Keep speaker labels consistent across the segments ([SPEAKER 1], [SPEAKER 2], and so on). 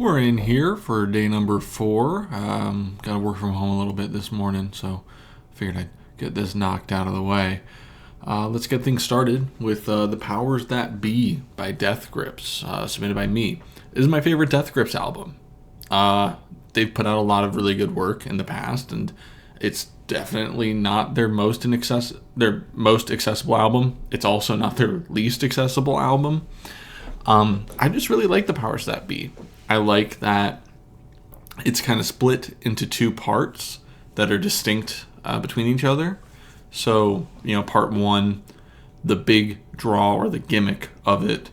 [SPEAKER 1] We're in here for day number 4. Got to work from home a little bit this morning, so figured I'd get this knocked out of the way. Let's get things started with The Powers That Be by Death Grips, submitted by me. This is my favorite Death Grips album. They've put out a lot of really good work in the past, and it's definitely not their most accessible album. It's also not their least accessible album. I just really like The Powers That Be. I like that it's kind of split into 2 parts that are distinct between each other. So, part 1, the big draw or the gimmick of it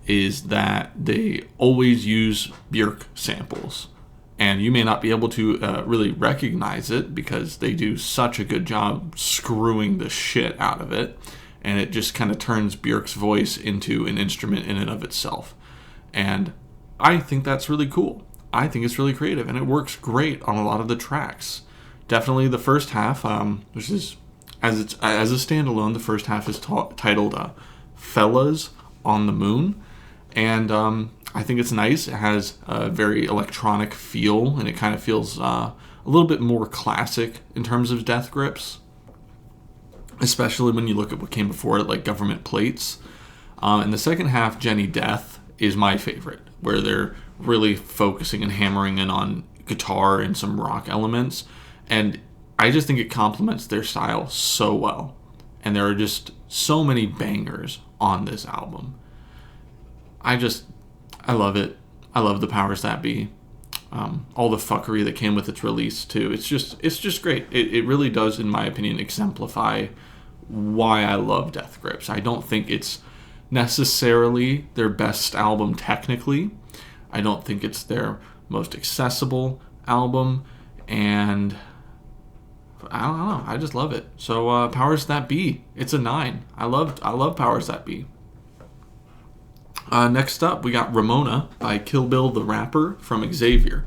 [SPEAKER 1] is that they always use Björk samples. And you may not be able to really recognize it because they do such a good job screwing the shit out of it. And it just kind of turns Björk's voice into an instrument in and of itself. And I think that's really cool. I think it's really creative, and it works great on a lot of the tracks. Definitely the first half, which is, as a standalone, the first half is titled Fellas on the Moon. And I think it's nice. It has a very electronic feel, and it kind of feels a little bit more classic in terms of Death Grips, especially when you look at what came before it, like Government Plates. And the second half, Jenny Death, is my favorite, where they're really focusing and hammering in on guitar and some rock elements. And I just think it complements their style so well. And there are just so many bangers on this album. I love it. I love The Powers That Be. All the fuckery that came with its release too. It's just great. It really does, in my opinion, exemplify why I love Death Grips. I don't think it's necessarily their best album technically. I don't think it's their most accessible album, and I don't know. I just love it. So Powers That Be, it's a 9. I love Powers That Be. Next up, we got Ramona by Kill Bill the Rapper from Xavier.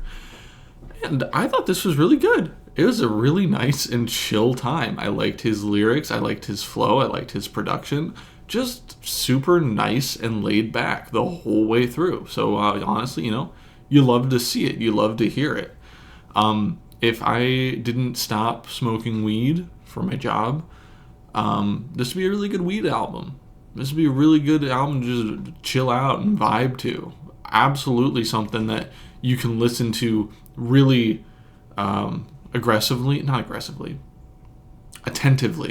[SPEAKER 1] And I thought this was really good. It was a really nice and chill time. I liked his lyrics. I liked his flow. I liked his production. Just super nice and laid back the whole way through. So honestly, you love to see it. You love to hear it. If I didn't stop smoking weed for my job, this would be a really good weed album. This would be a really good album to just chill out and vibe to. Absolutely something that you can listen to really attentively.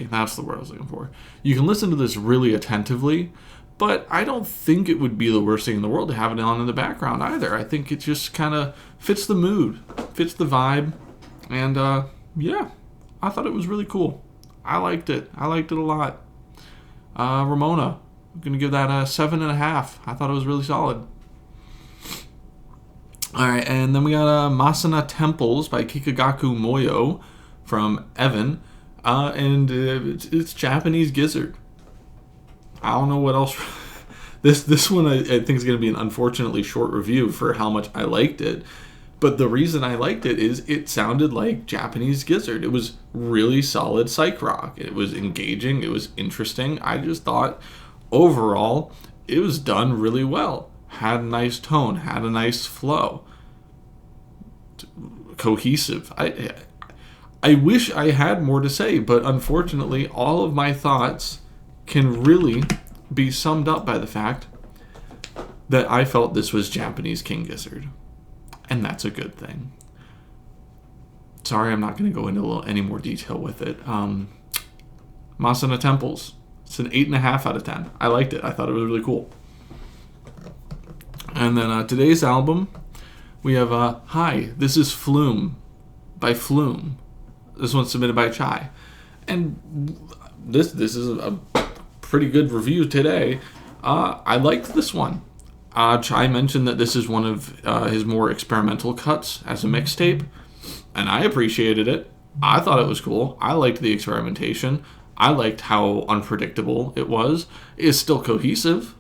[SPEAKER 1] That's the word I was looking for. You can listen to this really attentively, but I don't think it would be the worst thing in the world to have it on in the background either. I think it just kind of fits the mood, fits the vibe, and I thought it was really cool. I liked it. I liked it a lot. Ramona, I'm going to give that a 7.5. I thought it was really solid. Alright, and then we got Masana Temples by Kikagaku Moyo from Evan. And it's Japanese Gizzard. I don't know what else. This one I think is going to be an unfortunately short review for how much I liked it. But the reason I liked it is it sounded like Japanese Gizzard. It was really solid psych rock. It was engaging. It was interesting. I just thought overall it was done really well. Had a nice tone. Had a nice flow. Cohesive. I wish I had more to say, but unfortunately all of my thoughts can really be summed up by the fact that I felt this was Japanese King Gizzard. And that's a good thing. Sorry, I'm not going to go into any more detail with it. Masana Temples. It's an 8.5 out of 10. I liked it. I thought it was really cool. And then today's album, we have Hi, This is Flume by Flume. This one's submitted by Chai. And this is a pretty good review today. I liked this one. Chai mentioned that this is one of his more experimental cuts as a mixtape, and I appreciated it. I thought it was cool. I liked the experimentation. I liked how unpredictable it was. It's still cohesive.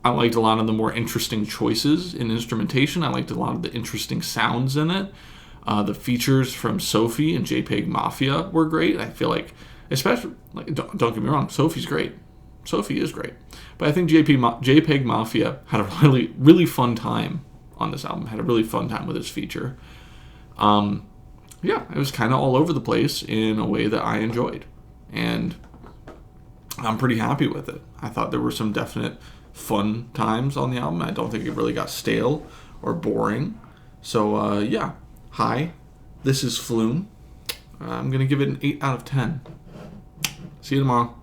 [SPEAKER 1] I liked a lot of the more interesting choices in instrumentation. I liked a lot of the interesting sounds in it. The features from Sophie and JPEG Mafia were great. I feel like, especially, don't get me wrong, Sophie's great. Sophie is great. But I think JPEG Mafia had a really, really fun time on this album. Had a really fun time with this feature. Yeah, it was kind of all over the place in a way that I enjoyed. And I'm pretty happy with it. I thought there were some definite fun times on the album. I don't think it really got stale or boring. So, yeah. Hi, this is Flume. I'm going to give it an 8 out of 10. See you tomorrow.